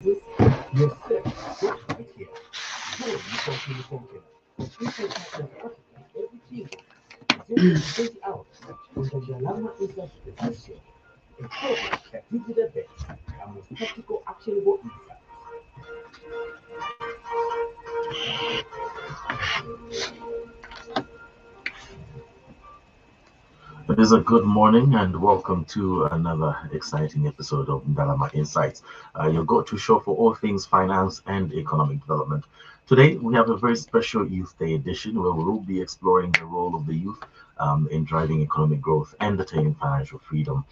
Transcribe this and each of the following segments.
Your step starts right here. Join the Funky from Inside South Africa every Tuesday, 0 to 20 hours, under the Alama Insight Special, a program that gives you the best and most practical, actionable insights. It is a good morning and welcome to another exciting episode of Ndalama Insights, your go-to show for all things finance and economic development. Today, we have a very special Youth Day edition where we will be exploring the role of the youth in driving economic growth and attaining financial freedom.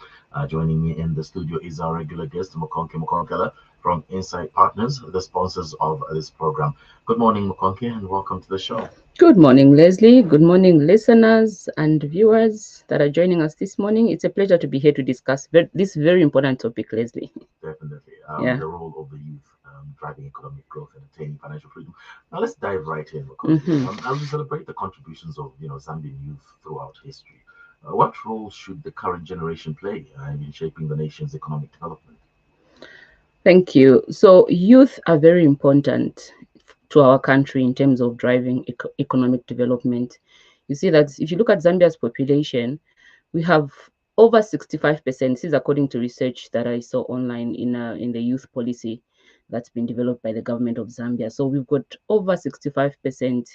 Joining me in the studio is our regular guest, Mokonke Mokonkela from Insight Partners, the sponsors of this program. Good morning, Mokonke, and welcome to the show. Good morning, Leslie. Good morning, listeners and viewers that are joining us this morning. It's a pleasure to be here to discuss this very important topic, Leslie. Definitely. Yeah. The role of the youth driving economic growth and attaining financial freedom. Now let's dive right in because as we celebrate the contributions of Zambian youth throughout history, what role should the current generation play in shaping the nation's economic development? Thank you. So, youth are very important to our country in terms of driving economic development. You see that if you look at Zambia's population, we have over 65%. This is according to research that I saw online in the youth policy that's been developed by the government of Zambia. So we've got over 65%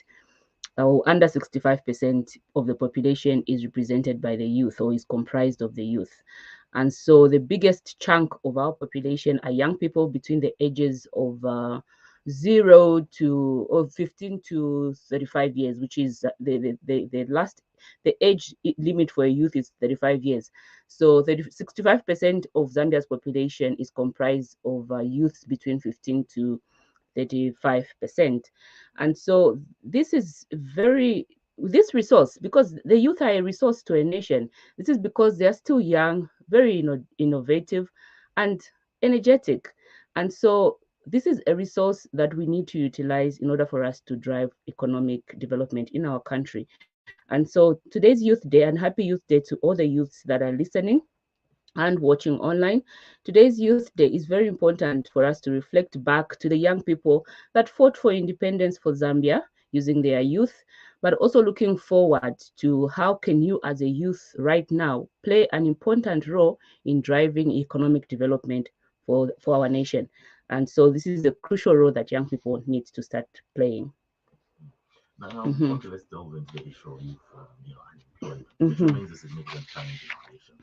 or under 65% of the population is represented by the youth or is comprised of the youth. And so the biggest chunk of our population are young people between the ages of 15 to 35 years, which is the age limit for a youth is 35 years. So 65% of Zambia's population is comprised of youths between 15 to 35%. And so this resource, because the youth are a resource to a nation, this is because they're still young, very innovative and energetic. And so this is a resource that we need to utilize in order for us to drive economic development in our country. And so today's Youth Day, and happy Youth Day to all the youths that are listening and watching online. Today's Youth Day is very important for us to reflect back to the young people that fought for independence for Zambia using their youth, but also looking forward to how can you as a youth right now play an important role in driving economic development for our nation. And so this is the crucial role that young people need to start playing. Now, Mhm. okay, let's delve into the issue of youth, unemployment, which Mhm. remains a significant challenge in our nation.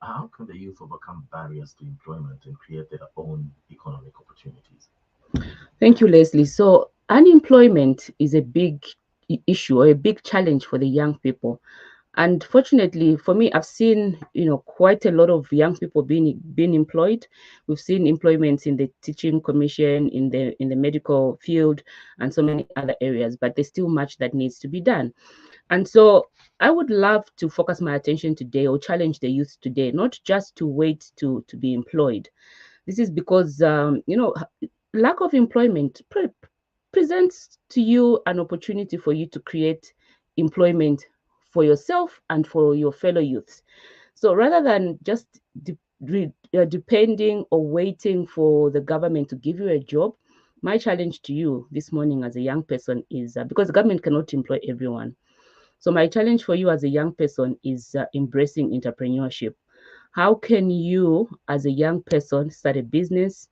How can the youth overcome barriers to employment and create their own economic opportunities? Thank you, Leslie. So, unemployment is a big issue or a big challenge for the young people. And fortunately for me, I've seen, quite a lot of young people being employed. We've seen employments in the teaching commission, in the medical field, and so many other areas. But there's still much that needs to be done. And so I would love to focus my attention today or challenge the youth today, not just to wait to be employed. This is because lack of employment presents to you an opportunity for you to create employment for yourself and for your fellow youths. So rather than just depending or waiting for the government to give you a job, my challenge to you this morning as a young person is because the government cannot employ everyone. So my challenge for you as a young person is embracing entrepreneurship. How can you, as a young person, start a business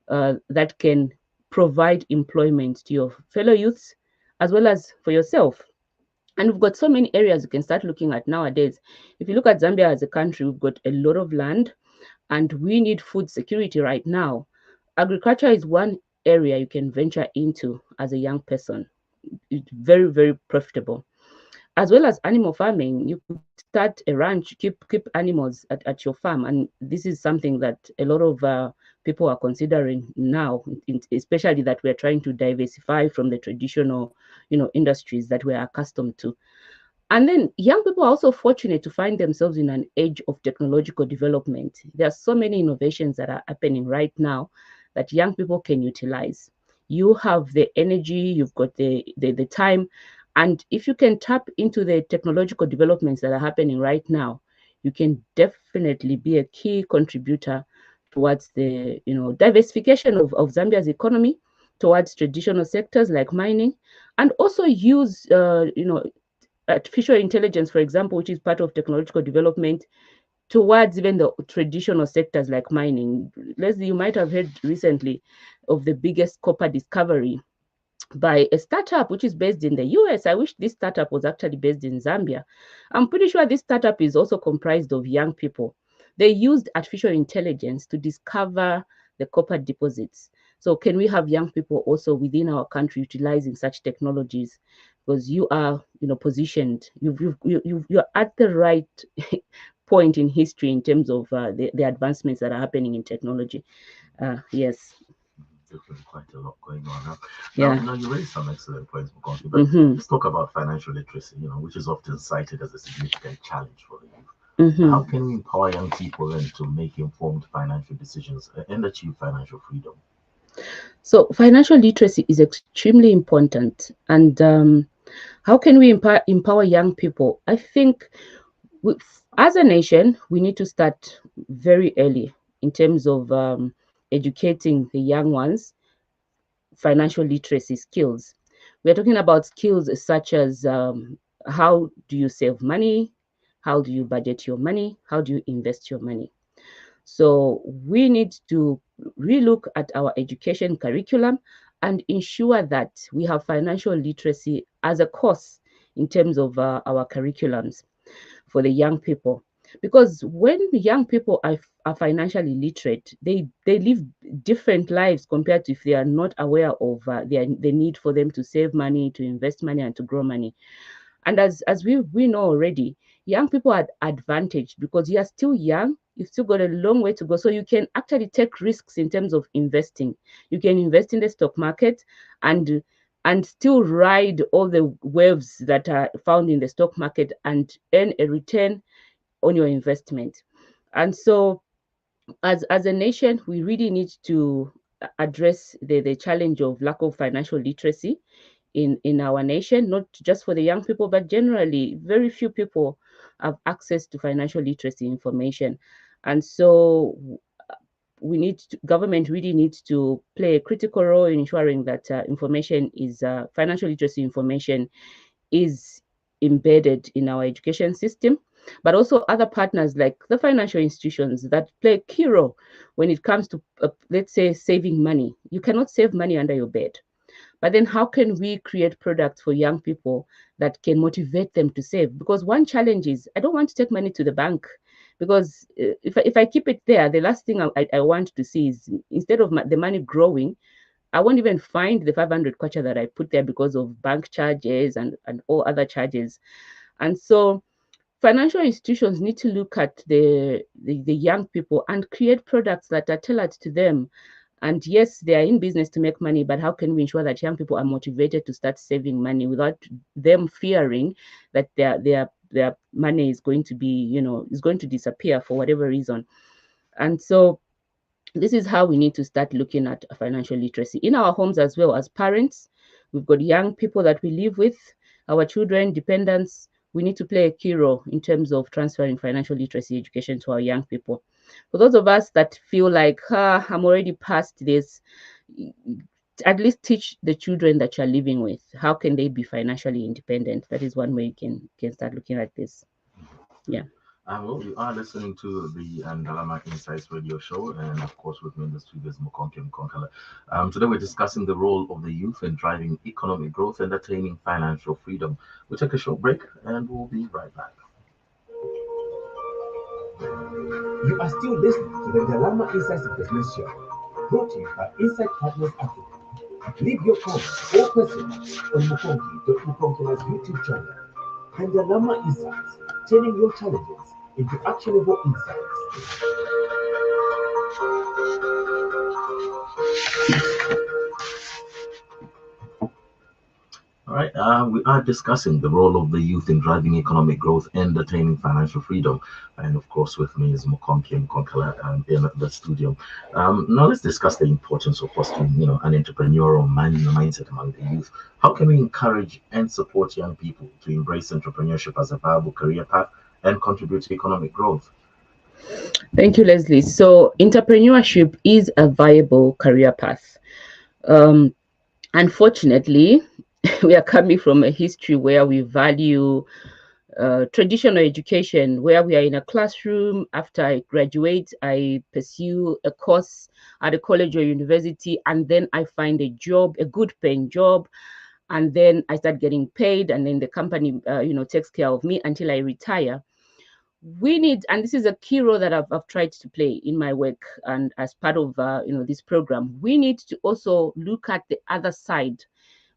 that can provide employment to your fellow youths as well as for yourself? And we've got so many areas you can start looking at nowadays. If you look at Zambia as a country, we've got a lot of land and we need food security right now. Agriculture is one area you can venture into as a young person. It's very, very profitable, as well as animal farming. You could start a ranch, keep animals at your farm, and this is something that a lot of people are considering now, especially that we're trying to diversify from the traditional, industries that we're accustomed to. And then young people are also fortunate to find themselves in an age of technological development. There are so many innovations that are happening right now that young people can utilize. You have the energy, you've got the time, and if you can tap into the technological developments that are happening right now, you can definitely be a key contributor towards the diversification of Zambia's economy towards traditional sectors like mining, and also use artificial intelligence, for example, which is part of technological development, towards even the traditional sectors like mining. Leslie, you might have heard recently of the biggest copper discovery by a startup which is based in the US. I wish this startup was actually based in Zambia. I'm pretty sure this startup is also comprised of young people. They used artificial intelligence to discover the copper deposits. So can we have young people also within our country utilizing such technologies? Because you are, positioned. You're at the right point in history in terms of the advancements that are happening in technology. Yes. Definitely quite a lot going on now. Yeah. Now you raised some excellent points, Mukonki, but let's talk about financial literacy, which is often cited as a significant challenge for the youth. How can we empower young people then to make informed financial decisions and achieve financial freedom? So financial literacy is extremely important. And how can we empower young people? I think as a nation, we need to start very early in terms of educating the young ones financial literacy skills. We're talking about skills such as how do you save money? How do you budget your money? How do you invest your money? So we need to relook at our education curriculum and ensure that we have financial literacy as a course in terms of our curriculums for the young people. Because when the young people are financially literate, they live different lives compared to if they are not aware of the need for them to save money, to invest money, and to grow money. And as we know already, young people are advantaged because you are still young. You've still got a long way to go. So you can actually take risks in terms of investing. You can invest in the stock market and still ride all the waves that are found in the stock market and earn a return on your investment. And so as a nation, we really need to address the challenge of lack of financial literacy in our nation, not just for the young people, but generally, very few people have access to financial literacy information. And so government really needs to play a critical role in ensuring that financial literacy information is embedded in our education system, but also other partners like the financial institutions that play a key role when it comes to, let's say, saving money. You cannot save money under your bed. But then how can we create products for young people that can motivate them to save? Because one challenge is I don't want to take money to the bank because if I keep it there, the last thing I want to see is instead of the money growing, I won't even find the 500 kwacha that I put there because of bank charges and all other charges. And so financial institutions need to look at the young people and create products that are tailored to them. And yes, they are in business to make money, but how can we ensure that young people are motivated to start saving money without them fearing that their money is going to be, is going to disappear for whatever reason? And so this is how we need to start looking at financial literacy in our homes as well as parents. We've got young people that we live with, our children, dependents. We need to play a key role in terms of transferring financial literacy education to our young people. For those of us that feel like, I'm already past this, at least teach the children that you're living with. How can they be financially independent? That is one way you can start looking at this. Yeah. Well, you are listening to the Ndalama Insights radio show, and of course, with me in the studio is Mukonki Mkonkala. Today, we're discussing the role of the youth in driving economic growth and attaining financial freedom. We'll take a short break, and we'll be right back. You are still listening to the Ndalama Insights Business Show, brought to you by Insight Partners Africa. Leave your comments or questions on Mukonki's YouTube channel. Ndalama Insights, turning your challenges into actionable insights. All right, we are discussing the role of the youth in driving economic growth and attaining financial freedom. And of course, with me is Mukonki Mkonkala in the studio. Now let's discuss the importance of fostering, an entrepreneurial mindset among the youth. How can we encourage and support young people to embrace entrepreneurship as a viable career path and contribute to economic growth? Thank you, Leslie. So entrepreneurship is a viable career path. Um, Unfortunately, we are coming from a history where we value traditional education, where we are in a classroom. After I graduate, I pursue a course at a college or university, and then I find a job, a good paying job, and then I start getting paid, and then the company, takes care of me until I retire. We need, and this is a key role that I've tried to play in my work and as part of this program. We need to also look at the other side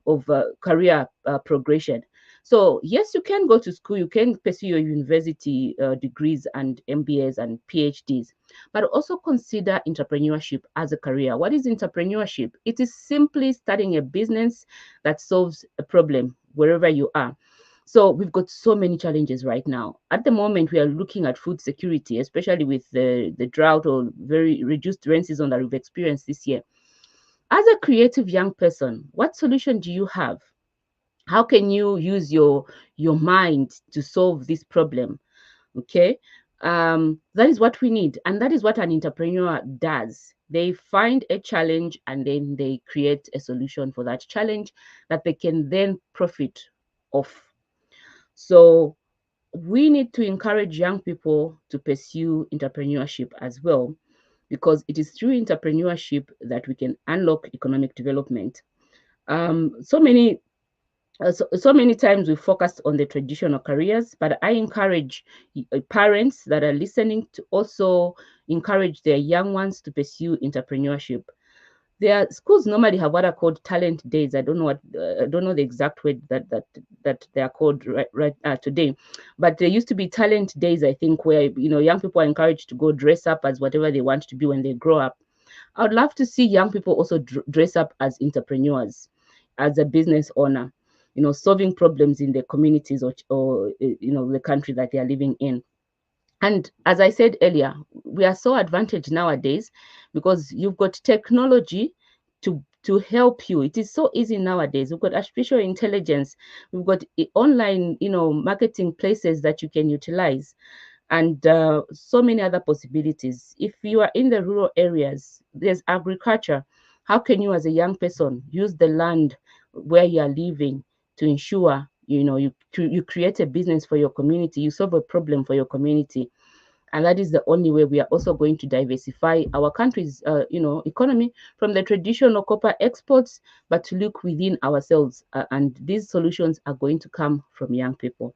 of career progression. So yes, you can go to school, you can pursue your university degrees and MBAs and PhDs, but also consider entrepreneurship as a career. What is entrepreneurship? It is simply starting a business that solves a problem wherever you are. So we've got so many challenges right now. At the moment, we are looking at food security, especially with the drought or very reduced rain season that we've experienced this year. As a creative young person, what solution do you have? How can you use your mind to solve this problem? Okay. That is what we need, and that is what an entrepreneur does. They find a challenge and then they create a solution for that challenge that they can then profit off. So we need to encourage young people to pursue entrepreneurship as well, because it is through entrepreneurship that we can unlock economic development. So many times we focus on the traditional careers, but I encourage parents that are listening to also encourage their young ones to pursue entrepreneurship. Their schools normally have what are called talent days. I don't know the exact word that they are called right today, but there used to be talent days, I think, where young people are encouraged to go dress up as whatever they want to be when they grow up. I would love to see young people also dress up as entrepreneurs, as a business owner, solving problems in their communities or the country that they are living in. And as I said earlier, we are so advantaged nowadays because you've got technology to help you. It is so easy nowadays. We've got artificial intelligence. We've got online, marketing places that you can utilize, and so many other possibilities. If you are in the rural areas, there's agriculture. How can you, as a young person, use the land where you are living to ensure you create a business for your community, you solve a problem for your community, and that is the only way we are also going to diversify our country's economy from the traditional copper exports, but to look within ourselves, and these solutions are going to come from young people.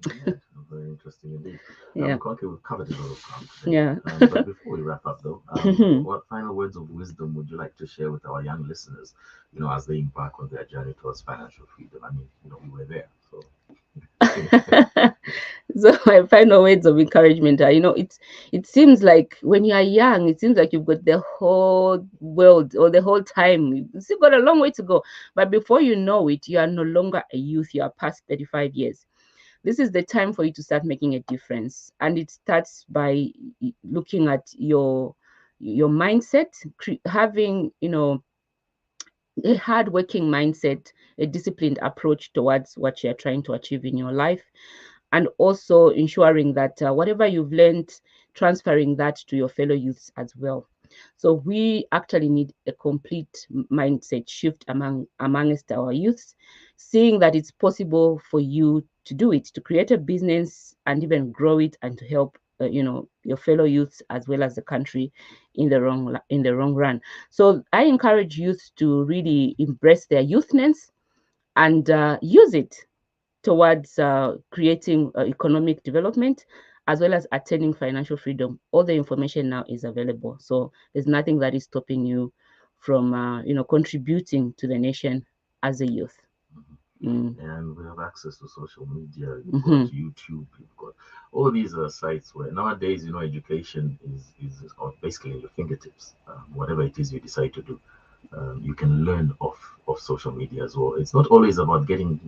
Yeah, very interesting indeed. Yeah. Kwanke, we've covered a lot of ground today. Yeah. But before we wrap up, though, what final words of wisdom would you like to share with our young listeners, as they embark on their journey towards financial freedom? I mean, we were there, so. So my final words of encouragement are, it seems like when you are young, it seems like you've got the whole world or the whole time. You've still got a long way to go. But before you know it, you are no longer a youth. You are past 35 years. This is the time for you to start making a difference. And it starts by looking at your mindset, having, a hardworking mindset, a disciplined approach towards what you're trying to achieve in your life, and also ensuring that whatever you've learned, transferring that to your fellow youths as well. So we actually need a complete mindset shift amongst our youths, seeing that it's possible for you to do it, to create a business and even grow it, and to help your fellow youths as well as the country in the long run. So I encourage youth to really embrace their youthness and use it towards creating economic development as well as attaining financial freedom. All the information now is available, so there's nothing that is stopping you from contributing to the nation as a youth. And we have access to social media. You've got YouTube. You've got all these sites where nowadays, education is basically at your fingertips. Whatever it is you decide to do, you can learn of social media as well. It's not always about getting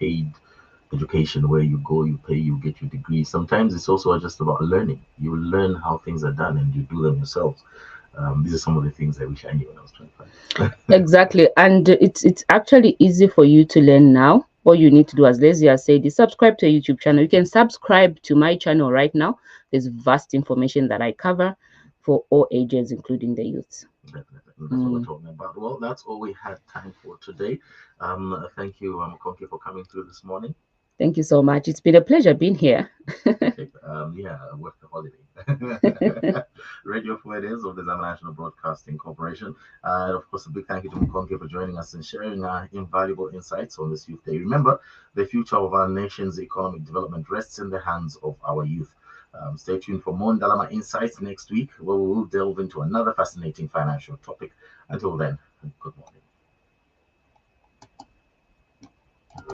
paid education where you go, you pay, you get your degree. Sometimes it's also just about learning. You learn how things are done and you do them yourselves. These are some of the things I wish I knew when I was 25. Exactly, and it's actually easy for you to learn now. All you need to do, as Leslie has said, is subscribe to a YouTube channel. You can subscribe to my channel right now. There's vast information that I cover for all ages, including the youth. Definitely. That's what we're talking about. Well, that's all we had time for today. Thank you, Konki, for coming through this morning. Thank you so much. It's been a pleasure being here. Yeah, worth the holiday. Radio Fuedes of the Zambia National Broadcasting Corporation. And of course, a big thank you to Mkonke for joining us and sharing invaluable insights on this Youth Day. Remember, the future of our nation's economic development rests in the hands of our youth. Stay tuned for more Ndalama Insights next week, where we will delve into another fascinating financial topic. Until then, good morning.